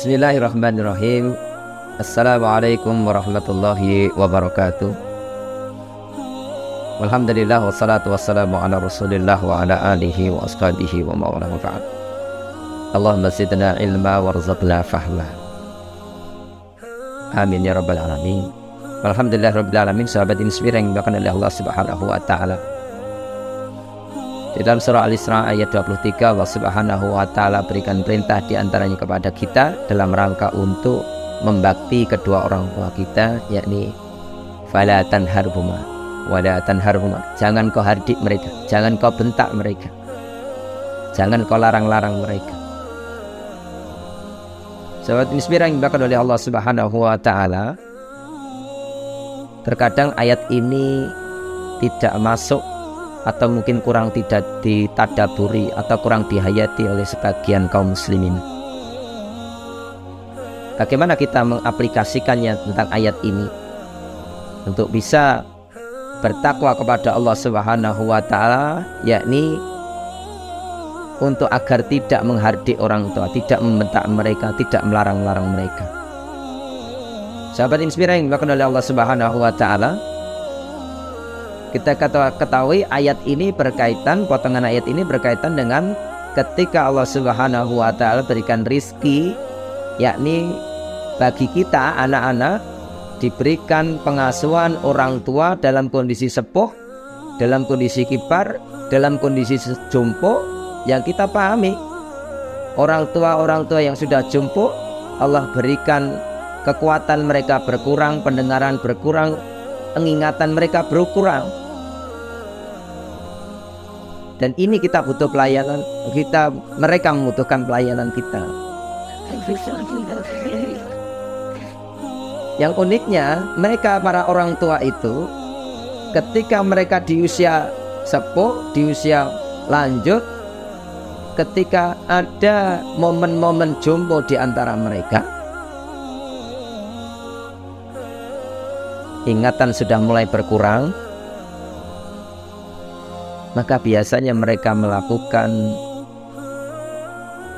Bismillahirrahmanirrahim. Assalamualaikum warahmatullahi wabarakatuh. Alhamdulillah wassalatu wassalamu ala rasulillah wa ala alihi wa ashabihi wa ma'ala wa ba'd. Allahumma zidna ilma warzuqna fahma. Amin ya rabbal alamin. Alhamdulillah rabbil alamin. Sahabat Inspire yang dimuliakan oleh Allah Subhanahu wa taala. Di dalam surah Al-Isra ayat 23, Allah Subhanahu wa taala berikan perintah di antaranya kepada kita dalam rangka untuk membakti kedua orang tua kita, yakni fala tanharhuma wala tanharhuma. Jangan kau hardik mereka, jangan kau bentak mereka, jangan kau larang-larang mereka. Sahabat Inspire yang dimuliakan oleh Allah Subhanahu wa taala, terkadang ayat ini tidak masuk atau mungkin kurang tidak ditadaburi atau kurang dihayati oleh sebagian kaum muslimin. Bagaimana kita mengaplikasikannya tentang ayat ini untuk bisa bertakwa kepada Allah Subhanahu wa taala, yakni untuk agar tidak menghardik orang tua, tidak membentak mereka, tidak melarang-larang mereka. Sahabat Inspire yang dimuliakan oleh Allah Subhanahu wa taala, kita ketahui ayat ini berkaitan, potongan ayat ini berkaitan dengan ketika Allah Subhanahu wa taala berikan rizki, yakni bagi kita anak-anak diberikan pengasuhan orang tua dalam kondisi sepuh, dalam kondisi kibar, dalam kondisi jompo. Yang kita pahami, orang tua yang sudah jompo, Allah berikan kekuatan mereka berkurang, pendengaran berkurang, ingatan mereka berkurang. Dan ini kita butuh pelayanan, mereka membutuhkan pelayanan kita. Yang uniknya, mereka para orang tua itu ketika mereka di usia sepuh, di usia lanjut, ketika ada momen-momen jompo di antara mereka, ingatan sudah mulai berkurang, maka biasanya mereka melakukan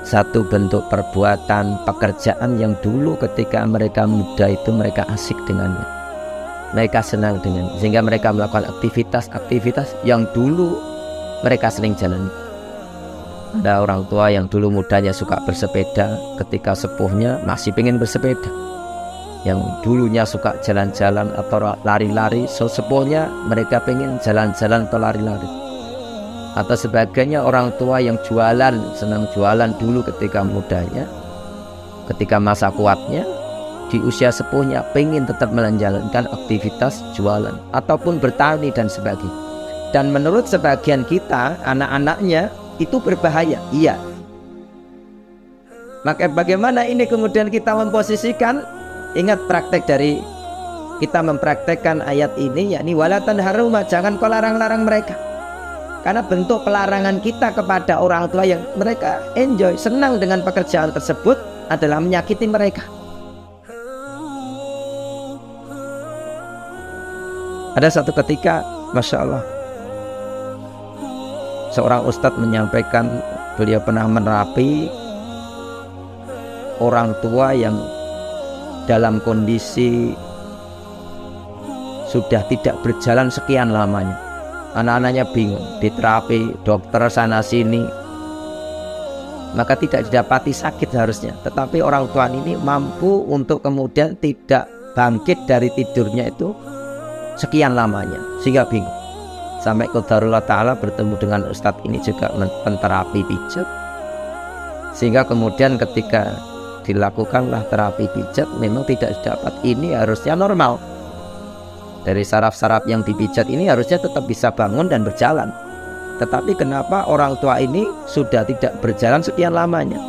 satu bentuk perbuatan, pekerjaan yang dulu ketika mereka muda itu mereka asik dengannya, mereka senang dengan, sehingga mereka melakukan aktivitas yang dulu mereka sering jalani. Ada orang tua yang dulu mudanya suka bersepeda, ketika sepuhnya masih pengen bersepeda. Yang dulunya suka jalan-jalan atau lari-lari, sepuhnya mereka pengen jalan-jalan atau lari-lari. Atau sebagainya, orang tua yang jualan, senang jualan dulu ketika mudanya, ketika masa kuatnya, di usia sepuhnya pengen tetap menjalankan aktivitas jualan ataupun bertani dan sebagainya. Dan menurut sebagian kita, anak-anaknya itu berbahaya, iya. Maka bagaimana ini kemudian kita memposisikan? Ingat praktek dari kita mempraktekkan ayat ini, yakni wala tanharhuma, jangan kau larang-larang mereka. Karena bentuk pelarangan kita kepada orang tua yang mereka enjoy, senang dengan pekerjaan tersebut adalah menyakiti mereka. Ada satu ketika, Masya Allah, seorang ustadz menyampaikan beliau pernah menerapi orang tua yang dalam kondisi sudah tidak berjalan sekian lamanya. Anak-anaknya bingung, diterapi dokter sana sini, maka tidak didapati sakit harusnya, tetapi orang tua ini mampu untuk kemudian tidak bangkit dari tidurnya itu sekian lamanya, sehingga bingung. Sampai qadarullah ta'ala bertemu dengan ustadz ini juga menterapi pijat, sehingga kemudian ketika dilakukanlah terapi pijat memang tidak dapat, ini harusnya normal. Dari saraf-saraf yang dipijat ini harusnya tetap bisa bangun dan berjalan. Tetapi kenapa orang tua ini sudah tidak berjalan sekian lamanya?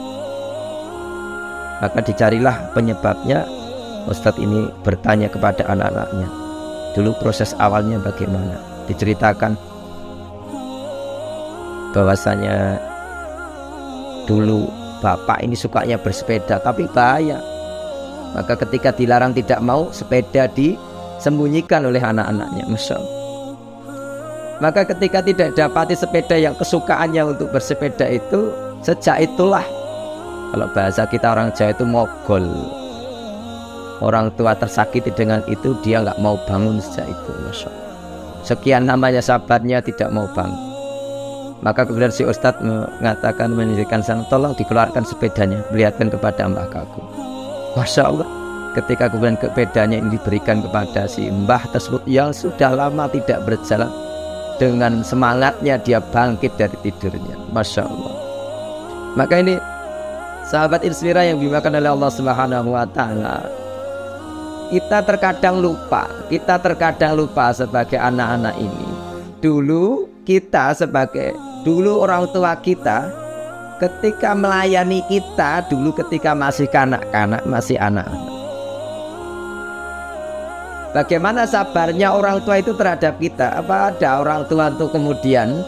Maka dicarilah penyebabnya. Ustadz ini bertanya kepada anak-anaknya, dulu proses awalnya bagaimana? Diceritakan bahwasanya dulu bapak ini sukanya bersepeda, tapi bahaya. Maka ketika dilarang tidak mau, sepeda disembunyikan oleh anak-anaknya. Masya Allah. Maka ketika tidak dapati sepeda yang kesukaannya untuk bersepeda itu, sejak itulah Kalau bahasa kita orang Jawa itu mogol. Orang tua tersakiti dengan itu, dia nggak mau bangun sejak itu. Masya Allah. Sekian namanya sahabatnya tidak mau bangun. Maka kemudian si Ustadz mengatakan, menjadikan sana, tolong dikeluarkan sepedanya, perlihatkan kepada Mbah Kakung. Masya Allah. Ketika kemudian sepedanya ini diberikan kepada si mbah tersebut yang sudah lama tidak berjalan, dengan semangatnya dia bangkit dari tidurnya. Masya Allah. Maka ini sahabat Inspira yang dimakan oleh Allah Subhanahu wa Ta'ala. Kita terkadang lupa sebagai anak-anak ini. Dulu orang tua kita ketika melayani kita dulu ketika masih kanak-kanak, masih anak-anak. Bagaimana sabarnya orang tua itu terhadap kita? Apa ada orang tua untuk kemudian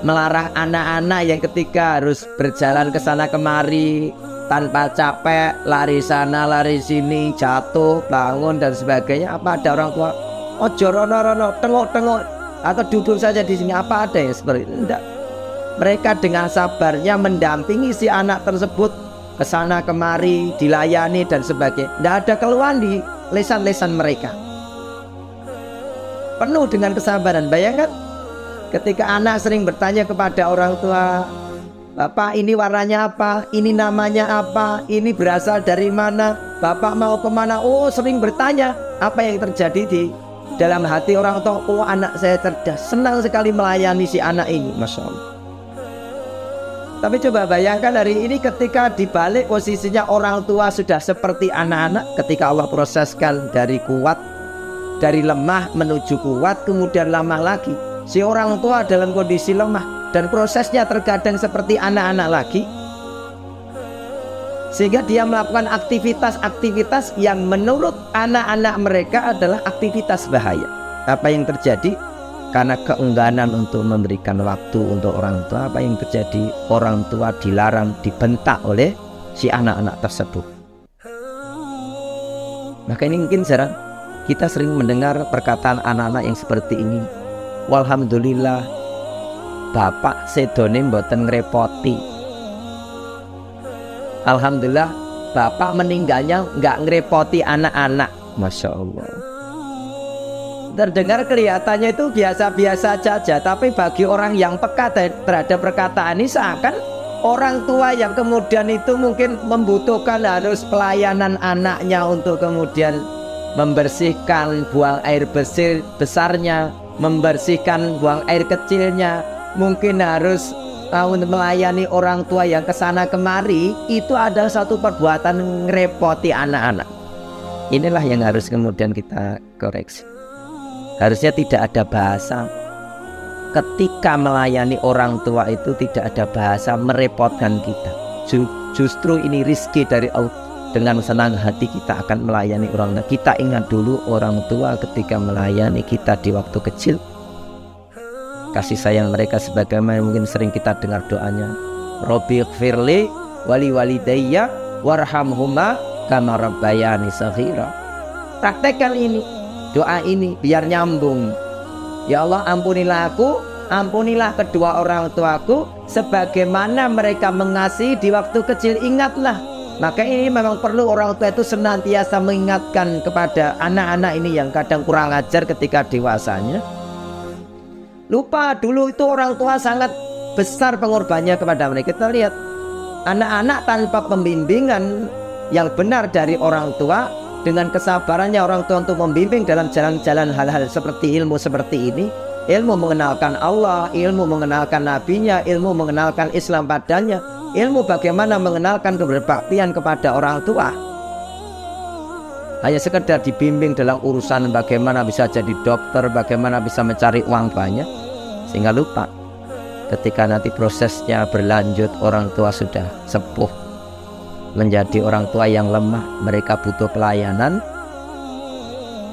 melarang anak-anak yang ketika harus berjalan ke sana kemari tanpa capek, lari sana lari sini, jatuh, bangun dan sebagainya? Apa ada orang tua ojo rono tengok atau duduk saja di sini? Apa ada yang seperti itu? Tidak. Mereka dengan sabarnya mendampingi si anak tersebut ke sana kemari, dilayani dan sebagainya. Tidak ada keluhan di lesan-lesan mereka. Penuh dengan kesabaran. Bayangkan ketika anak sering bertanya kepada orang tua, Bapak ini warnanya apa? Ini namanya apa? Ini berasal dari mana? Bapak mau kemana? Oh, sering bertanya. Apa yang terjadi di dalam hati orang tua? Oh, anak saya cerdas, senang sekali melayani si anak ini. Masya Allah. Tapi coba bayangkan hari ini ketika dibalik posisinya orang tua sudah seperti anak-anak, ketika Allah proseskan dari kuat, dari lemah menuju kuat, kemudian lemah lagi. Si orang tua dalam kondisi lemah dan prosesnya terkadang seperti anak-anak lagi, sehingga dia melakukan aktivitas-aktivitas yang menurut anak-anak mereka adalah aktivitas bahaya. Apa yang terjadi? Karena keengganan untuk memberikan waktu untuk orang tua, apa yang terjadi? Orang tua dilarang, dibentak oleh si anak-anak tersebut. Maka ini mungkin jarang kita sering mendengar perkataan anak-anak yang seperti ini. Walhamdulillah, bapak sedone mboten ngrepoti. Alhamdulillah, bapak meninggalnya nggak ngrepoti anak-anak. Masya Allah. Terdengar kelihatannya itu biasa-biasa saja, tapi bagi orang yang peka terhadap perkataan ini seakan orang tua yang kemudian itu mungkin membutuhkan harus pelayanan anaknya untuk kemudian membersihkan buang air besarnya, membersihkan buang air kecilnya, mungkin harus melayani orang tua yang kesana kemari, itu adalah satu perbuatan ngerepoti anak-anak. Inilah yang harus kemudian kita koreksi. Harusnya tidak ada bahasa ketika melayani orang tua itu, tidak ada bahasa merepotkan kita. Justru ini rizki dari Allah. Dengan senang hati kita akan melayani orang tua. Kita ingat dulu orang tua ketika melayani kita di waktu kecil, kasih sayang mereka sebagaimana mungkin sering kita dengar doanya, Robbighfirli wali walidayya warhamhuma kama rabbayani shaghira. Praktekkan ini, doa ini biar nyambung. Ya Allah, ampunilah aku, ampunilah kedua orang tuaku sebagaimana mereka mengasihi di waktu kecil. Ingatlah. Maka ini memang perlu orang tua itu senantiasa mengingatkan kepada anak-anak ini yang kadang kurang ajar ketika dewasanya. Lupa dulu itu orang tua sangat besar pengorbanannya kepada mereka. Kita lihat anak-anak tanpa pembimbingan yang benar dari orang tua, dengan kesabarannya orang tua untuk membimbing dalam jalan-jalan hal-hal seperti ilmu seperti ini, ilmu mengenalkan Allah, ilmu mengenalkan nabinya, ilmu mengenalkan Islam padanya, ilmu bagaimana mengenalkan keberbaktian kepada orang tua. Hanya sekedar dibimbing dalam urusan bagaimana bisa jadi dokter, bagaimana bisa mencari uang banyak, sehingga lupa ketika nanti prosesnya berlanjut, orang tua sudah sepuh, menjadi orang tua yang lemah, mereka butuh pelayanan.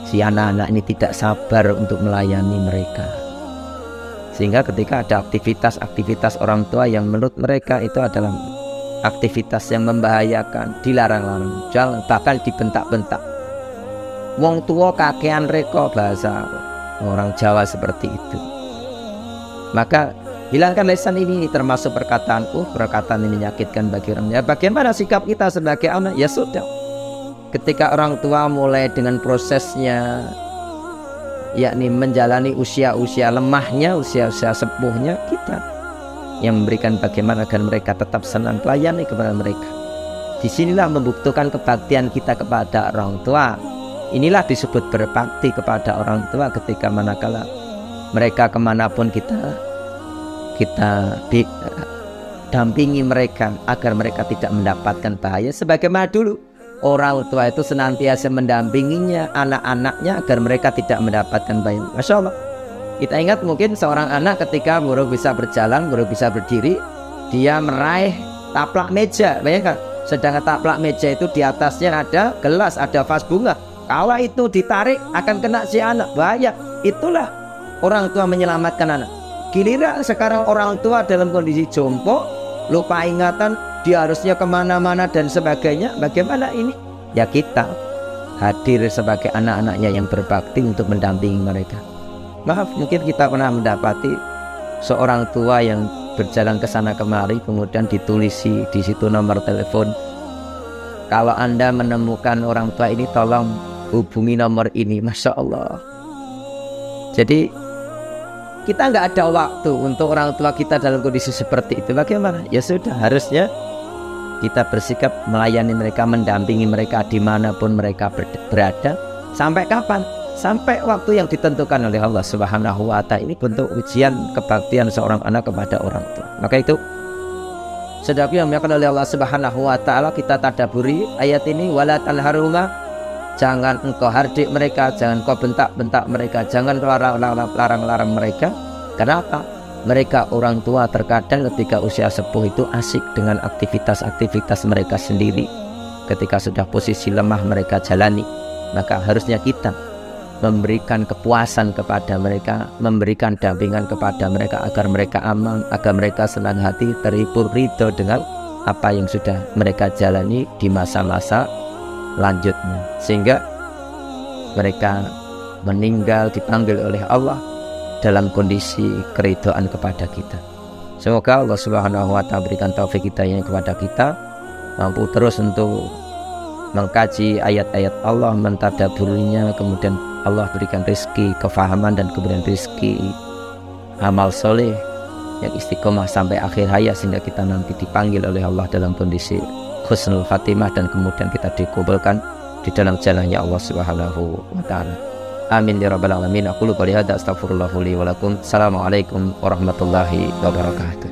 Si anak-anak ini tidak sabar untuk melayani mereka, sehingga ketika ada aktivitas-aktivitas orang tua yang menurut mereka itu adalah aktivitas yang membahayakan, dilarang-larang, jangan, bahkan dibentak-bentak. Wong tua kakean reko, bahasa orang Jawa seperti itu. Maka Hilangkan lisan ini termasuk perkataan perkataan ini menyakitkan bagi orang. Ya, bagaimana sikap kita sebagai anak? Ya sudah, ketika orang tua mulai dengan prosesnya, yakni menjalani usia-usia lemahnya, usia-usia sepuhnya, kita yang memberikan bagaimana agar mereka tetap senang, melayani kepada mereka. Disinilah membuktikan kebaktian kita kepada orang tua. Inilah disebut berbakti kepada orang tua, ketika manakala mereka kemanapun kita dampingi mereka agar mereka tidak mendapatkan bahaya. Sebagaimana dulu orang tua itu senantiasa mendampinginya, anak-anaknya, agar mereka tidak mendapatkan bahaya. Masya Allah, kita ingat mungkin seorang anak ketika baru bisa berjalan, baru bisa berdiri, dia meraih taplak meja. Bayangkan, sedangkan taplak meja itu di atasnya ada gelas, ada vas bunga. Kalau itu ditarik akan kena si anak, bahaya. Itulah orang tua menyelamatkan anak. Giliran sekarang orang tua dalam kondisi jompo, lupa ingatan, dia harusnya kemana-mana dan sebagainya. Bagaimana ini? Ya, kita hadir sebagai anak-anaknya yang berbakti untuk mendampingi mereka. Maaf, mungkin kita pernah mendapati seorang tua yang berjalan ke sana kemari, kemudian ditulisi di situ nomor telepon. Kalau Anda menemukan orang tua ini, tolong hubungi nomor ini. Masya Allah. Jadi kita nggak ada waktu untuk orang tua kita dalam kondisi seperti itu. Bagaimana? Ya sudah, harusnya kita bersikap melayani mereka, mendampingi mereka dimanapun mereka berada. Sampai kapan? Sampai waktu yang ditentukan oleh Allah Subhanahu wa Ta'ala. Ini bentuk ujian kebaktian seorang anak kepada orang tua. Maka itu, saudaraku yang dimuliakan oleh Allah Subhanahu wa Ta'ala, kita tadaburi ayat ini. Wala tanharuma, jangan engkau hardik mereka, jangan kau bentak-bentak mereka, jangan larang-larang mereka. Kenapa? Mereka orang tua terkadang ketika usia sepuh itu asik dengan aktivitas-aktivitas mereka sendiri. Ketika sudah posisi lemah mereka jalani, maka harusnya kita memberikan kepuasan kepada mereka, memberikan dampingan kepada mereka agar mereka aman, agar mereka senang hati, terhibur, ridho dengan apa yang sudah mereka jalani di masa-masa lanjutnya, sehingga mereka meninggal dipanggil oleh Allah dalam kondisi keridhaan kepada kita. Semoga Allah Subhanahu wa Ta'ala berikan taufik hidayah kepada kita, mampu terus untuk mengkaji ayat-ayat Allah, mentadaburinya, kemudian Allah berikan rezeki kefahaman dan kemudian rezeki amal soleh yang istiqomah sampai akhir hayat, sehingga kita nanti dipanggil oleh Allah dalam kondisi husnul khatimah dan kemudian kita dikumpulkan di dalam jalannya Allah Subhanahu wa Ta'ala. Amin ya rabbal alamin. Aku qouli hadza astaghfirullah li wa lakum. Assalamualaikum warahmatullahi wabarakatuh.